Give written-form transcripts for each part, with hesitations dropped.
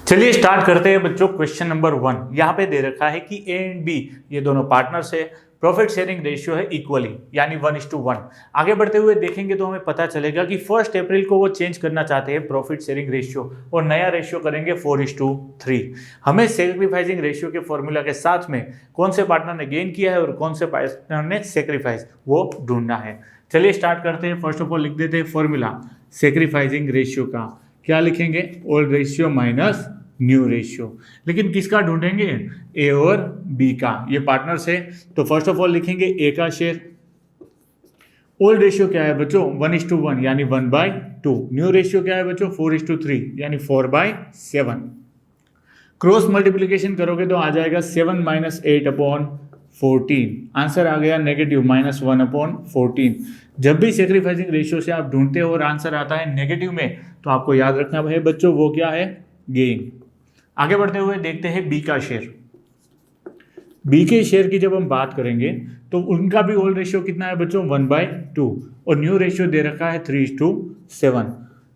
चलिए स्टार्ट करते हैं बच्चों। क्वेश्चन नंबर 1 यहाँ पे दे रखा है कि ए एंड बी ये दोनों पार्टनर्स है, प्रॉफिट शेयरिंग रेशियो है इक्वली यानी 1:1। आगे बढ़ते हुए देखेंगे तो हमें पता चलेगा कि 1 अप्रैल को वो चेंज करना चाहते हैं प्रॉफिट शेयरिंग रेशियो और नया रेशियो करेंगे 4:3। हमें सेक्रीफाइसिंग रेशियो के फॉर्मूला के साथ में कौन से पार्टनर ने गेन किया है और कौन से पार्टनर ने सेक्रीफाइस वो ढूंढना है। चलिए स्टार्ट करते हैं। फर्स्ट ऑफ ऑल लिख देते हैं फॉर्मूला सेक्रीफाइसिंग रेशियो का। क्या लिखेंगे? Old ratio minus new ratio. लेकिन किसका ढूंढेंगे? ए और बी का। ये पार्टनर्स है तो फर्स्ट ऑफ ऑल लिखेंगे ए का शेयर। ओल्ड रेशियो क्या है बच्चों? 1:1 यानी 1/2। न्यू रेशियो क्या है बच्चों? 4:3 यानी 4/7। क्रॉस मल्टीप्लीकेशन करोगे तो आ जाएगा 7 - 8/14। आंसर आ गया नेगेटिव -1/14। जब भी सेक्रीफाइसिंग रेशियो से आप ढूंढते हो और आंसर आता है नेगेटिव में तो आपको याद रखना है बच्चों वो क्या है? गेन। आगे बढ़ते हुए देखते हैं बी का शेयर। बी के शेयर की जब हम बात करेंगे तो उनका भी ओल्ड रेशियो कितना है बच्चों? 1/2 और न्यू रेशियो दे रखा है 3:7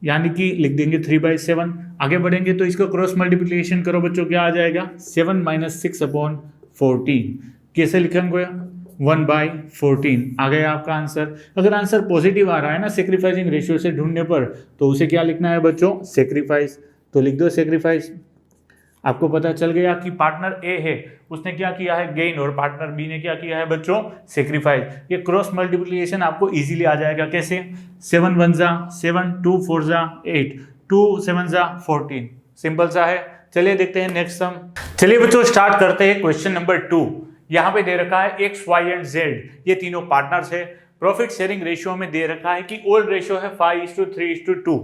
यानी कि लिख देंगे 3/7। आगे बढ़ेंगे तो इसको क्रॉस मल्टीप्लिकेशन करो बच्चों, क्या आ जाएगा? 7 - 6/14। कैसे लिखेंगे? 1/14 आ गया आपका आंसर। अगर आंसर पॉजिटिव आ रहा है ना सेक्रीफाइसिंग रेशियो से ढूंढने पर तो उसे क्या लिखना है बच्चों? सेक्रीफाइस। तो लिख दो सेक्रीफाइस। आपको पता चल गया कि पार्टनर ए है उसने क्या किया है? गेन। और पार्टनर बी ने क्या किया है बच्चों? सेक्रीफाइस। ये क्रॉस मल्टीप्लिकेशन आपको इजीली आ जाएगा। कैसे? 7 × 1 = 7, 2 × 4 = 8, 2 × 7 = 14। सिंपल सा है। चलिए देखते हैं नेक्स्ट सम। चलिए बच्चों स्टार्ट करते हैं क्वेश्चन नंबर 2। यहाँ पे दे रखा है एक्स, वाई एंड जेड ये तीनों पार्टनर्स है। प्रॉफिट शेयरिंग रेशियो में दे रखा है कि ओल्ड रेशियो है 5:3:2,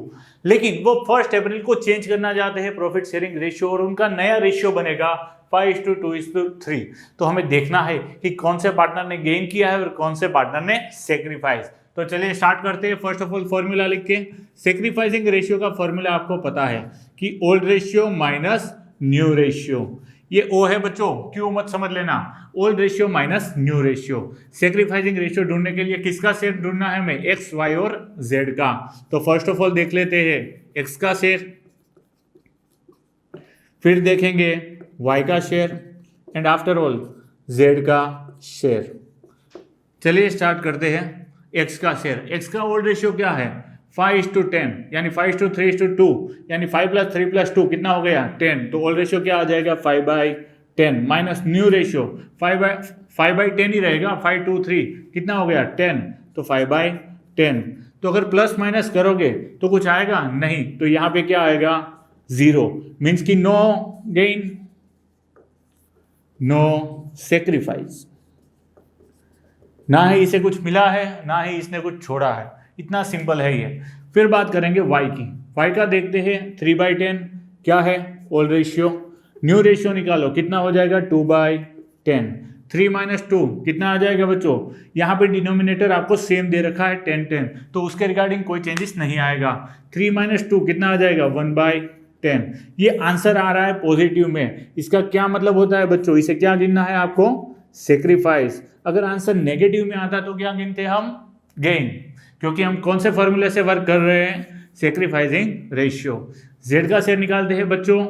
लेकिन वो 1 अप्रैल को चेंज करना चाहते हैं प्रॉफिट शेयरिंग रेशियो और उनका नया रेशियो बनेगा 5:2:3। तो हमें देखना है कि कौन से पार्टनर ने गेन किया है और कौन से पार्टनर ने सेक्रीफाइस। तो चलिए स्टार्ट करते हैं। फर्स्ट ऑफ ऑल फॉर्मूला लिख के। सेक्रीफाइसिंग रेशियो का फॉर्मूला आपको पता है कि old ratio minus new ratio. ये ओ है बच्चों, क्यों मत समझ लेना। Old ratio minus new ratio. Sacrificing ratio ढूंढने के लिए किसका शेयर ढूंढना है हमें? एक्स, वाई और जेड का। तो फर्स्ट ऑफ ऑल देख लेते हैं एक्स का शेयर, फिर देखेंगे वाई का share and after all Z का शेयर। चलिए स्टार्ट करते हैं एक्स का शेयर। एक्स का ओल्ड रेशियो क्या है? 5:10 यानी 5:3:2 यानी 5 + 3 + 2 कितना हो गया? 10। तो ओल्ड रेशियो क्या आ जाएगा? 5/10 माइनस न्यू रेशियो 5/10 ही रहेगा। 5:2:3 कितना हो गया? 10। तो 5/10। तो अगर प्लस माइनस करोगे तो कुछ आएगा नहीं, तो यहाँ पे क्या आएगा? 0। मीन्स कि नो गेन, नो सेक्रीफाइस। ना ही इसे कुछ मिला है ना ही इसने कुछ छोड़ा है। इतना सिंपल है ये। फिर बात करेंगे वाई की। वाई का देखते हैं 3/10 क्या है? Old ratio. न्यू रेशियो निकालो कितना हो जाएगा? 2/10। 3 - 2 कितना आ जाएगा बच्चों? यहाँ पे डिनोमिनेटर आपको सेम दे रखा है 10 तो उसके रिगार्डिंग कोई चेंजेस नहीं आएगा। 3 - 2 कितना आ जाएगा? 1/10। ये आंसर आ रहा है पॉजिटिव में। इसका क्या मतलब होता है बच्चों? इसे क्या गिनना है आपको? सेक्रीफाइस। अगर आंसर नेगेटिव में आता तो क्या गिनते हम? गेन। क्योंकि हम कौन से फॉर्मूले से वर्क कर रहे हैं? Sacrificing ratio. जेड का शेयर निकालते हैं बच्चों।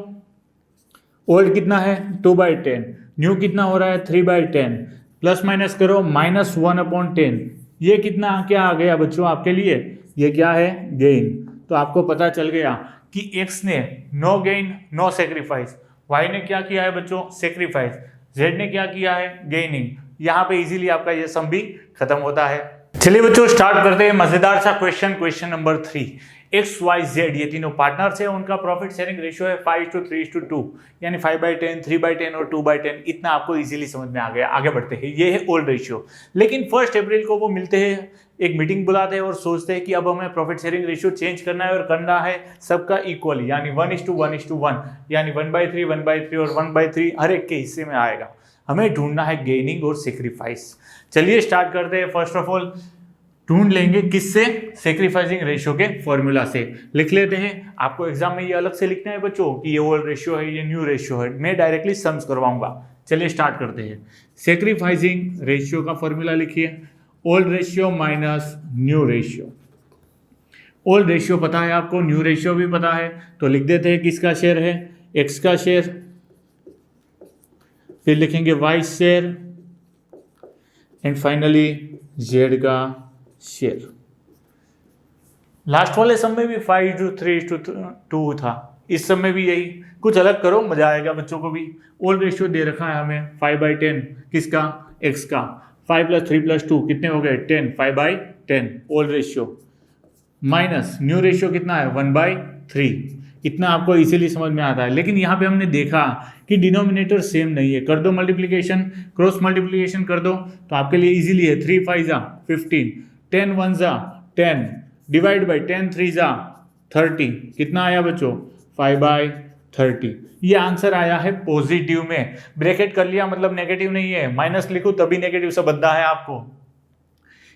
ओल्ड कितना है? 2/10। न्यू कितना हो रहा है? 3/10। प्लस माइनस करो -1/10। ये कितना क्या आ गया बच्चों आपके लिए? ये क्या है? गेन। तो आपको पता चल गया कि एक्स ने no gain no sacrifice, Y ने क्या किया है बच्चों? सेक्रीफाइस, जेड ने क्या किया है? गेनिंग। यहाँ पे इजीली आपका ये सम भी खत्म होता है। चलिए बच्चों स्टार्ट करते हैं मजेदार सा question number 3। X, Y, Z ये तीनों पार्टनर्स है। उनका प्रॉफिट शेयरिंग रेशियो है 5:3:2 यानी 5/10, 3/10 और 2/10। इतना आपको इजीली समझ में आ गया। आगे बढ़ते हैं। ये है ओल्ड रेशियो। लेकिन 1 अप्रैल को वो मिलते हैं, एक मीटिंग बुलाते हैं और सोचते हैं कि अब हमें प्रॉफिट शेयरिंग रेशियो चेंज करना है और करना है सबका इक्वली यानी 1:1:1 यानी 1/3, 1/3 और 1/3 हर एक के हिस्से में आएगा। हमें ढूंढना है गेनिंग और सेक्रीफाइस। चलिए स्टार्ट करते हैं। फर्स्ट ऑफ ऑल ढूंढ लेंगे किससे? सेक्रीफाइसिंग रेशियो के फॉर्मूला से। लिख लेते हैं। आपको एग्जाम में ये अलग से लिखना है बच्चों कि ये ओल्ड रेशियो है, ये न्यू रेशियो है। मैं डायरेक्टली सम्स करवाऊंगा। चलिए स्टार्ट करते हैं। सेक्रीफाइसिंग रेशियो का फॉर्मूला लिखिए। Old ratio minus new ratio. Old ratio पता है आपको, न्यू रेशियो भी पता है, तो लिख देते हैं किसका शेयर है? एक्स का शेयर, फिर लिखेंगे Y share and finally Z का शेयर। लास्ट वाले सब में भी 5:3:2 था, इस सब में भी यही, कुछ अलग करो मजा आएगा बच्चों को भी। ओल्ड रेशियो दे रखा है हमें 5/10, किसका, एक्स का। 5 + 3 + 2 कितने हो गए 10, 5/10 old ratio, minus new ratio कितना है 1/3। इतना आपको इजीली समझ में आता है। लेकिन यहाँ पे हमने देखा कि डिनोमिनेटर सेम नहीं है, कर दो मल्टीप्लिकेशन, क्रॉस मल्टीप्लिकेशन कर दो तो आपके लिए इजीली है। 3 × 5 = 15, 10 × 1 = 10, डिवाइड बाई 10 × 3 = 30। कितना आया बच्चों 5/30। ये आंसर आया है पॉजिटिव में, ब्रैकेट कर लिया मतलब नेगेटिव नहीं है, माइनस लिखो तभी नेगेटिव से बनता है आपको।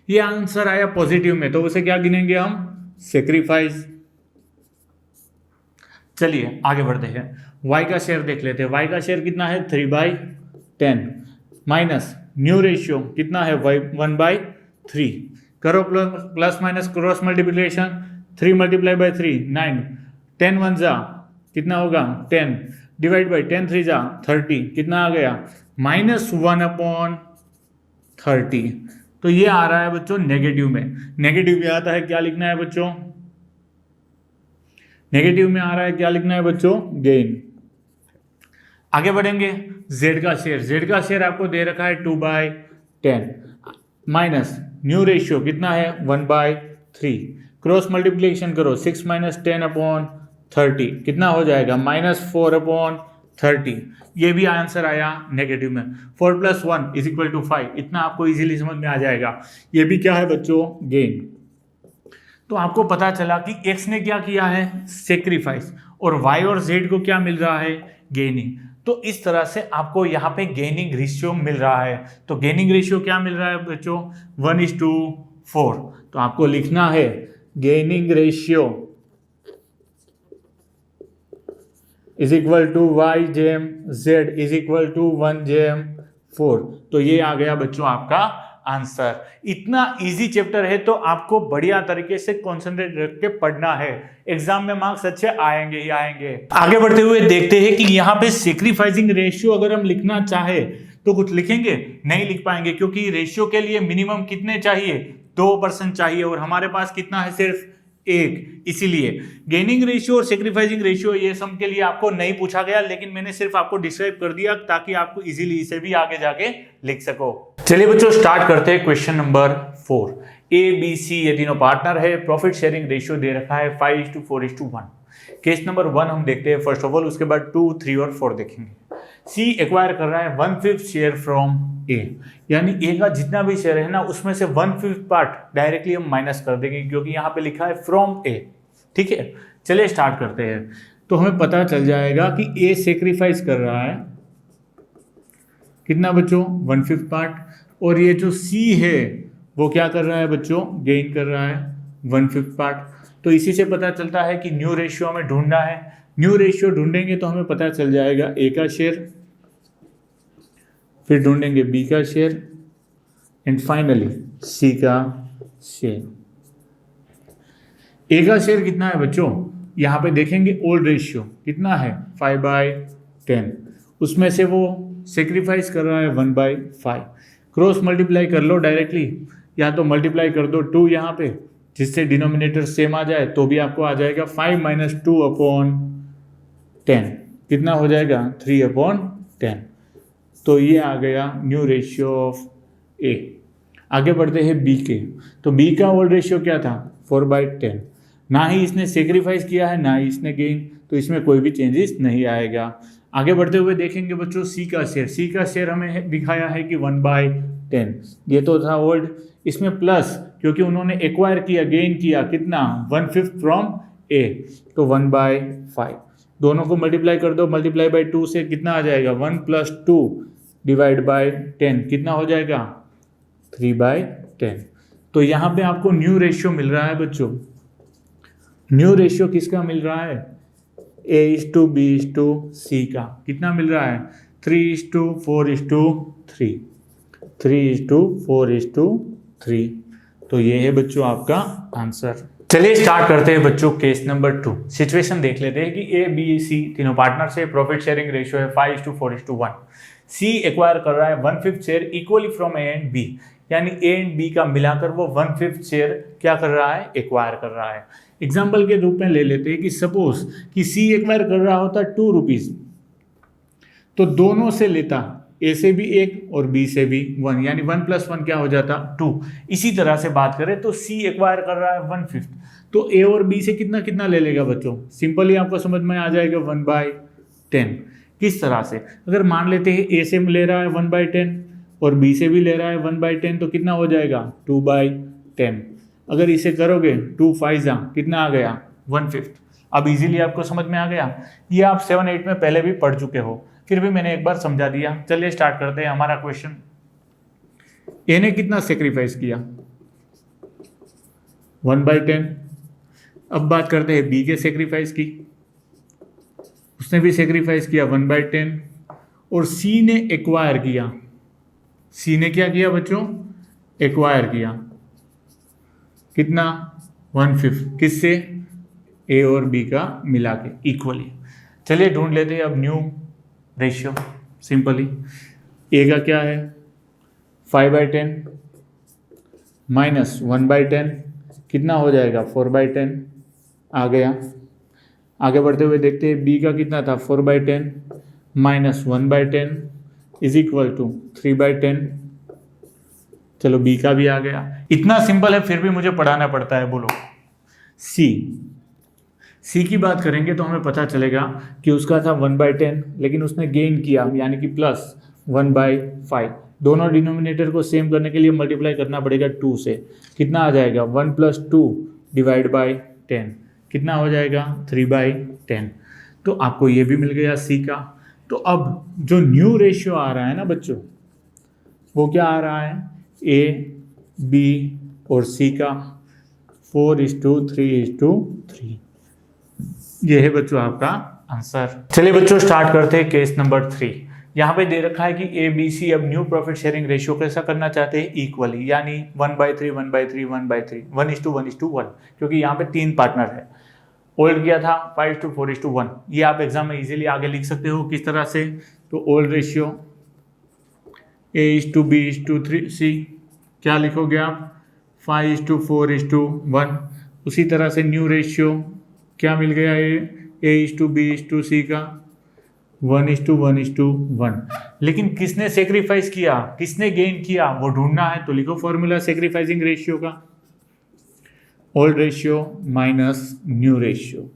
ये आंसर आया पॉजिटिव में तो उसे क्या गिनेंगे हम, सेक्रीफाइस। चलिए आगे बढ़ते हैं, y का शेयर देख लेते हैं। y का शेयर कितना है 3/10 माइनस न्यू रेशियो कितना है 1/3। करो प्लस माइनस क्रॉस मल्टीप्लिकेशन, 3 × 3 9, 10 × 1 = कितना होगा 10, डिवाइड बाई 10 × 3 = 30। कितना आ गया -1/30। तो ये आ रहा है बच्चों नेगेटिव में। नेगेटिव में आता है क्या लिखना है बच्चों, नेगेटिव में आ रहा है क्या लिखना है बच्चों, गेन। आगे बढ़ेंगे, z का शेयर, z का शेयर आपको दे रखा है 2/10 माइनस न्यू रेशियो कितना है 1/3। क्रॉस मल्टीप्लिकेशन करो, 6 - 10/30 कितना हो जाएगा -4/30। ये भी आंसर आया नेगेटिव में। 4 + 1 = 5, इतना आपको इजीली समझ में आ जाएगा। ये भी क्या है बच्चों, गेन। तो आपको पता चला कि x ने क्या किया है सेक्रीफाइस, और y और z को क्या मिल रहा है, गेनिंग। तो इस तरह से आपको यहाँ पे गेनिंग रेशियो मिल रहा है। तो गेनिंग रेशियो क्या मिल रहा है बच्चों 1:4। तो आपको लिखना है गेनिंग रेशियो = y/z = 1/4। तो ये आ गया बच्चों आपका आंसर। इतना इजी चैप्टर है तो आपको बढ़िया तरीके से कंसंट्रेट रख के पढ़ना है, एग्जाम में मार्क्स अच्छे आएंगे ही आएंगे। आगे बढ़ते हुए देखते हैं कि यहाँ पे सेक्रीफाइसिंग रेशियो अगर हम लिखना चाहे तो कुछ लिखेंगे, नहीं लिख पाएंगे, क्योंकि रेशियो के लिए मिनिमम कितने चाहिए 2% चाहिए, और हमारे पास कितना है सिर्फ 1। इसीलिए गेनिंग रेशियो और सेक्रीफाइसिंग रेशियो ये सब के लिए आपको नहीं पूछा गया, लेकिन मैंने सिर्फ आपको डिस्क्राइब कर दिया ताकि आपको इजीली इसे भी आगे जाके लिख सको। चलिए बच्चों स्टार्ट करते हैं question number 4। A B C ये तीनों पार्टनर है, प्रॉफिट शेयरिंग रेशियो दे रखा है 5:4:1। केस नंबर 1 हम देखते हैं फर्स्ट ऑफ ऑल, उसके बाद 2, 3 और 4 देखेंगे। सी एक्वायर कर रहा है 1/5 शेयर फ्रॉम ए, यानी ए का जितना भी शेयर है ना उसमें से 1/5 पार्ट डायरेक्टली हम माइनस कर देंगे, क्योंकि यहाँ पे लिखा है फ्रॉम ए। ठीक है, चलिए स्टार्ट करते हैं। तो हमें पता चल जाएगा कि ए सेक्रीफाइस कर रहा है कितना बच्चों 1/5 पार्ट, और ये जो सी है वो क्या कर रहा है बच्चों, गेन कर रहा है 1/5 पार्ट। तो इसी से पता चलता है कि न्यू रेशियो हमें ढूंढना है। न्यू रेशियो ढूंढेंगे तो हमें पता चल जाएगा ए का शेयर, फिर ढूंढेंगे बी का शेयर एंड फाइनली सी का शेयर। ए का शेयर कितना है बच्चों, यहाँ पे देखेंगे ओल्ड रेशियो कितना है 5/10, उसमें से वो सेक्रीफाइस कर रहा है 1/5। क्रॉस मल्टीप्लाई कर लो डायरेक्टली, या तो मल्टीप्लाई कर दो 2 यहाँ पे, जिससे डिनोमिनेटर सेम आ जाए तो भी आपको आ जाएगा 5 - 2/10 कितना हो जाएगा 3/10। तो ये आ गया न्यू रेशियो ऑफ ए। आगे बढ़ते हैं बी के। तो बी का ओल्ड रेशियो क्या था 4/10, ना ही इसने सेक्रीफाइस किया है ना ही इसने गेन, तो इसमें कोई भी चेंजेस नहीं आएगा। आगे बढ़ते हुए देखेंगे बच्चों सी का शेयर। सी का शेयर हमें दिखाया है कि 1/10, ये तो था ओल्ड, इसमें प्लस क्योंकि उन्होंने एक्वायर किया गेन किया कितना 1/5 फ्रॉम ए, तो 1/5। दोनों को मल्टीप्लाई कर दो, मल्टीप्लाई बाई 2 से कितना आ जाएगा 1 + 2 डिवाइड बाई 10 कितना हो जाएगा 3/10। तो यहाँ पे आपको न्यू रेशियो मिल रहा है बच्चों। न्यू रेशियो किसका मिल रहा है A:B:C का कितना मिल रहा है 3:4:3, 3:4:3। तो ये है बच्चों आपका आंसर। चलिए स्टार्ट करते हैं बच्चों केस नंबर 2। सिचुएशन देख लेते हैं कि ए बी सी तीनों पार्टनर से, प्रॉफिट शेयरिंग रेशियो है 5:4:1। सी एक्वायर कर रहा है 1/5 share equally from A and B, यानी ए एंड बी का मिलाकर वो 1/5 शेयर क्या कर रहा है, एक्वायर कर रहा है। एग्जाम्पल के रूप में ले लेते हैं कि सपोज कि सी एक्वायर कर रहा होता 2 रुपीज, तो दोनों से लेता, ए से भी 1 और बी से भी 1, यानी 1 + 1 क्या हो जाता 2। इसी तरह से बात करें तो सी एक्वायर कर रहा है 1/5, तो ए और बी से कितना कितना ले लेगा बच्चों, सिंपली आपको समझ में आ जाएगा 1/10। किस तरह से, अगर मान लेते हैं ए से ले रहा है 1/10 और बी से भी ले रहा है 1/10, तो कितना हो जाएगा 2/10। अगर इसे करोगे 2 5 जा कितना आ गया 1/5। अब इजीली आपको समझ में आ गया। ये आप 7-8 में पहले भी पढ़ चुके हो, फिर भी मैंने एक बार समझा दिया। चलिए स्टार्ट करते हैं हमारा क्वेश्चन। ए ने कितना सेक्रीफाइस किया 1/10। अब बात करते हैं बी के सेक्रीफाइस की, उसने भी सेक्रीफाइस किया 1/10। और सी ने एक्वायर किया, सी ने क्या किया बच्चों, एक्वायर किया कितना 1/5, किससे, ए और बी का मिला के इक्वली। चलिए ढूंढ लेते हैं अब न्यू रेशियो। सिंपली ए का क्या है 5/10 माइनस 1/10 कितना हो जाएगा 4/10 आ गया। आगे बढ़ते हुए देखते हैं बी का कितना था 4/10 माइनस 1/10 इज इक्वल टू 3/10। चलो बी का भी आ गया। इतना सिंपल है फिर भी मुझे पढ़ाना पड़ता है। बोलो सी की बात करेंगे तो हमें पता चलेगा कि उसका था 1/10, लेकिन उसने गेन किया यानी कि प्लस 1/5। दोनों डिनोमिनेटर को सेम करने के लिए मल्टीप्लाई करना पड़ेगा 2 से। कितना आ जाएगा 1 + 2 डिवाइड बाई 10, कितना हो जाएगा 3/10। तो आपको ये भी मिल गया सी का। तो अब जो न्यू रेशियो आ रहा है ना बच्चों, वो क्या आ रहा है, ए बी और सी का 4:3:3। ये है बच्चों आपका आंसर। चलिए बच्चों स्टार्ट करते हैं केस नंबर 3। यहाँ पे दे रखा है कि ए बी सी अब न्यू प्रॉफिट शेयरिंग रेशियो कैसा करना चाहते हैं, इक्वली, यानी 1/3 1/3 1/3 1:1:1, क्योंकि यहाँ पे 3 पार्टनर है। ओल्ड किया था 5:4:1। ये आप एग्जाम में इजीली आगे लिख सकते हो किस तरह से, तो ओल्ड रेशियो A:B:3C क्या लिखोगे आप 5:4:1। उसी तरह से न्यू रेशियो क्या मिल गया A:B:C का 1:1:1। लेकिन किसने सेक्रीफाइस किया, किसने गेन किया, वो ढूंढना है। तो लिखो फॉर्मूला सेक्रीफाइसिंग रेशियो का, old ratio minus new ratio.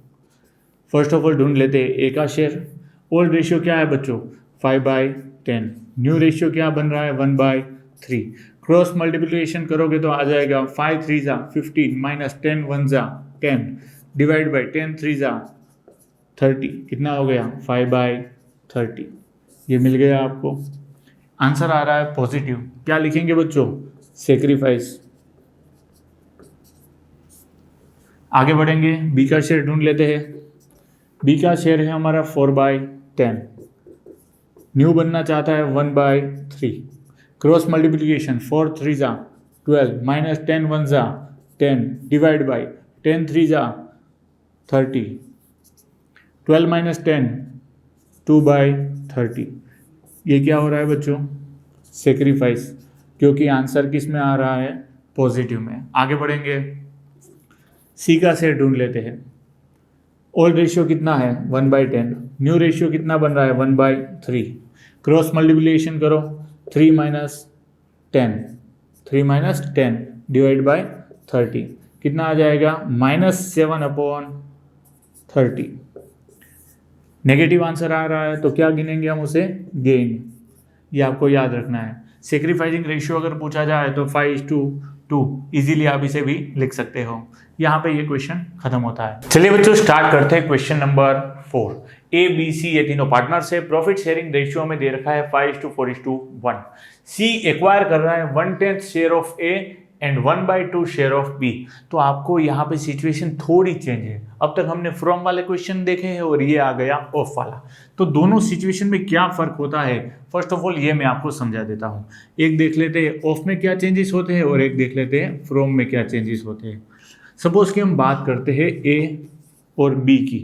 First of all ढूंढ लेते हैं ए का शेयर। ओल्ड रेशियो क्या है बच्चों 5/10, न्यू रेशियो क्या बन रहा है 1/3। क्रॉस मल्टीप्लिकेशन करोगे तो आ जाएगा 5 3 15 माइनस 10 1 10 डिवाइड बाई 10 3 30, कितना हो गया 5/30। ये मिल गया आपको। आंसर आ रहा है पॉजिटिव। क्या लिखेंगे बच्चों, सेक्रीफाइस। आगे बढ़ेंगे, बी का शेयर ढूंढ लेते हैं। बी का शेयर है हमारा 4/10, न्यू बनना चाहता है 1/3। Cross multiplication 4 3 12 minus 10 1 10 divide by 10 3 30, 12 minus 10 2/30। ये क्या हो रहा है बच्चों, सेक्रीफाइस, क्योंकि आंसर किस में आ रहा है, पॉजिटिव में। आगे बढ़ेंगे, सी का शेयर ढूंढ लेते हैं। ओल्ड रेशियो कितना है 1/10, न्यू रेशियो कितना बन रहा है 1/3। क्रॉस मल्टीप्लिकेशन करो 3 माइनस 10 डिवाइड बाय 30, कितना आ जाएगा -7/30। नेगेटिव आंसर आ रहा है तो क्या गिनेंगे हम उसे, गेन। ये आपको याद रखना है। सेक्रीफाइसिंग रेशियो अगर पूछा जाए तो 5:2 इजीली आप इसे भी लिख सकते हो। यहाँ पे ये क्वेश्चन खत्म होता है। चलिए बच्चों स्टार्ट करते हैं question number 4। A B C ये तीनों पार्टनर्स है। प्रॉफिट शेयरिंग रेशियो में दे रखा है 5:4:1। सी एक्वायर कर रहा है 1/10 share of A and 1/2 share of B. तो आपको यहाँ पे सिचुएशन थोड़ी चेंज है। अब तक हमने फ्रॉम वाले क्वेश्चन देखे हैं और ये आ गया ऑफ वाला। तो दोनों सिचुएशन में क्या फर्क होता है, फर्स्ट ऑफ ऑल ये मैं आपको समझा देता हूँ। एक देख लेते हैं ऑफ में क्या चेंजेस होते हैं और एक देख लेते हैं फ्रॉम में क्या चेंजेस होते हैं। सपोज कि हम बात करते हैं ए और बी की,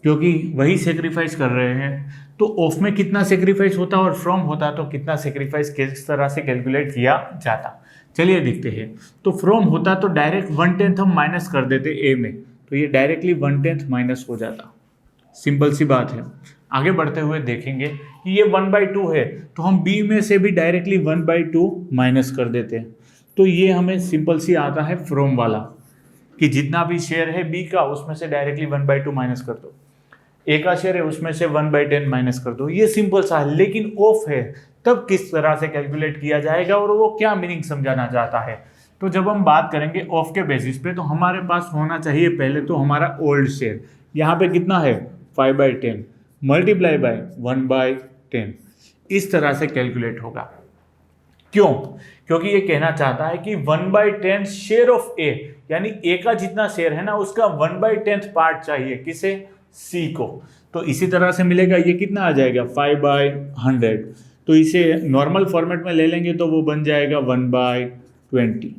क्योंकि वही सेक्रीफाइस कर रहे हैं, तो ऑफ में कितना सेक्रीफाइस होता और फ्रॉम होता तो कितना सेक्रीफाइस किस तरह से कैलकुलेट किया जाता। चलिए देखते हैं। तो फ्रॉम होता तो डायरेक्ट 1/10 हम माइनस कर देते ए में, तो ये डायरेक्टली 1/10 माइनस हो जाता। सिंपल सी बात है। आगे बढ़ते हुए देखेंगे कि ये 1/2 है, तो हम बी में से भी डायरेक्टली 1/2 माइनस कर देते हैं। तो ये हमें सिंपल सी आता है फ्रॉम वाला, कि जितना भी शेयर है बी का उसमें से डायरेक्टली 1/2 माइनस कर दो, ए का शेयर है उसमें से 1/10 माइनस कर दो। ये सिंपल सा है। लेकिन ऑफ है तब किस तरह से कैलकुलेट किया जाएगा और वो क्या मीनिंग समझाना चाहता है। तो जब हम बात करेंगे ऑफ के बेसिस पे, तो हमारे पास होना चाहिए पहले तो हमारा ओल्ड शेयर। यहाँ पे कितना है 5/10 मल्टीप्लाई बाय 1/10, इस तरह से कैलकुलेट होगा। क्यों? क्योंकि ये कहना चाहता है कि 1/10 शेयर ऑफ ए, यानी ए का जितना शेयर है ना उसका 1/10 पार्ट चाहिए किसे, सी को। तो इसी तरह से मिलेगा, ये कितना आ जाएगा 5/100। तो इसे नॉर्मल फॉर्मेट में ले लेंगे तो वो बन जाएगा 1/20।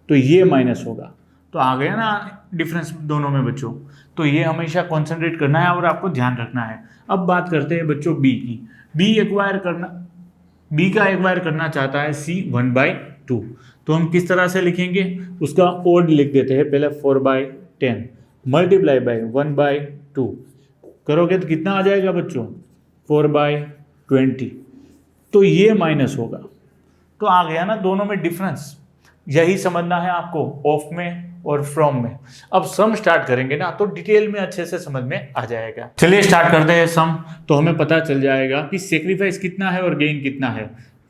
तो ये माइनस होगा। तो आ गया ना डिफरेंस दोनों में बच्चों। तो ये हमेशा कॉन्सेंट्रेट करना है और आपको ध्यान रखना है। अब बात करते हैं बच्चों बी की। बी का एक्वायर करना चाहता है सी 1/2। तो हम किस तरह से लिखेंगे, उसका ओड लिख देते हैं पहले 4/10 मल्टीप्लाई बाय 1/2 करोगे तो कितना आ जाएगा बच्चों 4/20। तो ये माइनस होगा। तो आ गया ना दोनों में डिफरेंस। यही समझना है आपको ऑफ में और फ्रॉम में। अब सम स्टार्ट करेंगे ना तो डिटेल में अच्छे से समझ में आ जाएगा। चलिए स्टार्ट करते हैं सम। तो हमें पता चल जाएगा कि सेक्रीफाइस कितना है और गेन कितना है।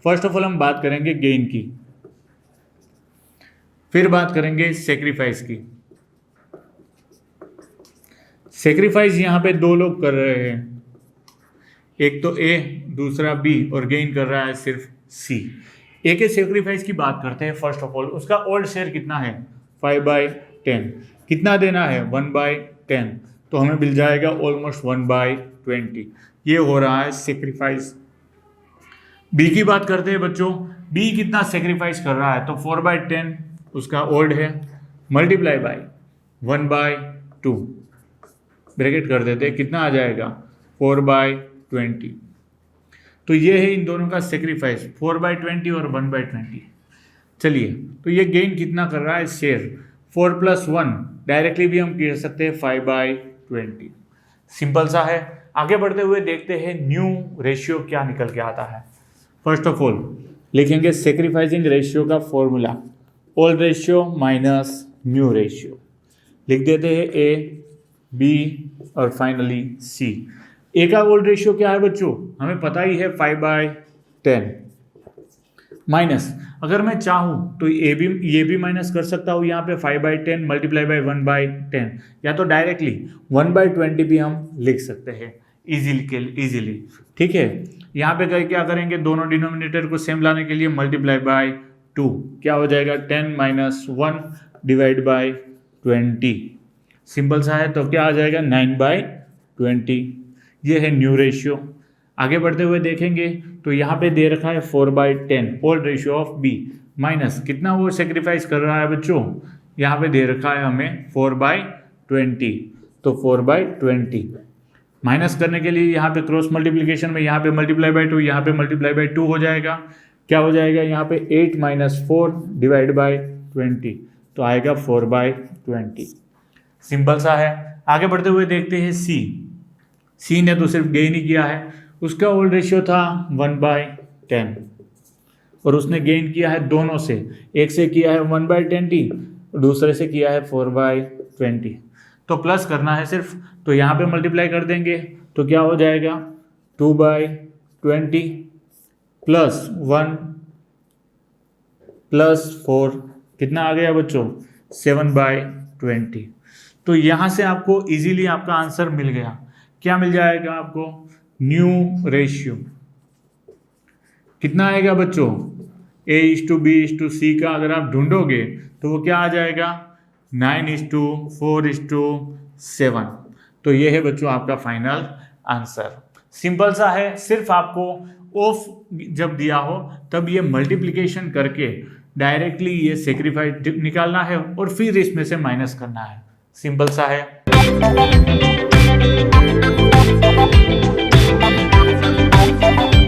फर्स्ट ऑफ ऑल हम बात करेंगे गेन की, फिर बात करेंगे सेक्रीफाइस की। सेक्रीफाइस यहां पे दो लोग कर रहे हैं, एक तो ए दूसरा बी, और गेन कर रहा है सिर्फ सी। ए के सेक्रीफाइस की बात करते हैं। फर्स्ट ऑफ ऑल उसका ओल्ड शेयर कितना है 5/10, कितना देना है 1/10, तो हमें मिल जाएगा ऑलमोस्ट 1/20। ये हो रहा है सेक्रीफाइस। बी की बात करते हैं बच्चों। बी कितना सेक्रीफाइस कर रहा है, तो 4/10 उसका ओल्ड है मल्टीप्लाई बाय 1/2 ब्रैकेट कर देते हैं, कितना आ जाएगा 4/20। तो ये है इन दोनों का सेक्रीफाइस 4/20 और 1/20। चलिए तो ये गेन कितना कर रहा है शेयर 4+1, डायरेक्टली भी हम कह सकते हैं 5/20। सिंपल सा है। आगे बढ़ते हुए देखते हैं न्यू रेशियो क्या निकल के आता है। फर्स्ट ऑफ ऑल लिखेंगे सेक्रीफाइसिंग रेशियो का formula, old ratio minus new ratio. लिख देते हैं ए बी और फाइनली सी। ए का ओल्ड रेशियो क्या है बच्चों, हमें पता ही है 5/10 माइनस, अगर मैं चाहूँ तो ये भी माइनस कर सकता हूँ यहाँ पे 5/10 मल्टीप्लाई बाय 1/10, या तो डायरेक्टली 1/20 भी हम लिख सकते हैं इजीली। ठीक है। यहाँ पे क्या करेंगे, दोनों डिनोमिनेटर को सेम लाने के लिए मल्टीप्लाई बाय 2, क्या हो जाएगा 10 - 1 डिवाइड बाय 20। सिंपल सा है, तो क्या आ जाएगा 9/20। ये है न्यू रेशियो। आगे बढ़ते हुए देखेंगे तो यहाँ पे दे रखा है 4/10 old ratio of B, minus कितना वो सेक्रीफाइस कर रहा है बच्चों, यहाँ पे दे रखा है हमें 4/20। तो 4/20 माइनस करने के लिए यहाँ पे क्रॉस मल्टीप्लीकेशन में यहाँ पे मल्टीप्लाई बाय 2, यहाँ पे मल्टीप्लाई बाय 2 हो जाएगा। क्या हो जाएगा यहाँ पे 8 - 4 डिवाइड बाय 20, तो आएगा 4/20। सिंपल सा है। आगे बढ़ते हुए देखते हैं सी ने तो सिर्फ गेन ही किया है, उसका ओल्ड रेशियो था 1/10 और उसने गेन किया है दोनों से, एक से किया है 1/20 और दूसरे से किया है 4/20। तो प्लस करना है सिर्फ, तो यहाँ पे मल्टीप्लाई कर देंगे तो क्या हो जाएगा 2/20 प्लस 1 प्लस 4, कितना आ गया बच्चों 7/20। तो यहाँ से आपको इजीली आपका आंसर मिल गया। क्या मिल जाएगा आपको, न्यू रेशियो कितना आएगा बच्चों, A/B/C का अगर आप ढूंढोगे तो वो क्या आ जाएगा 9/4/7। तो ये है बच्चों आपका फाइनल आंसर। सिंपल सा है, सिर्फ आपको ऑफ जब दिया हो तब ये मल्टीप्लिकेशन करके डायरेक्टली ये सेक्रीफाइस निकालना है और फिर इसमें से माइनस करना है, सिंपल सा है।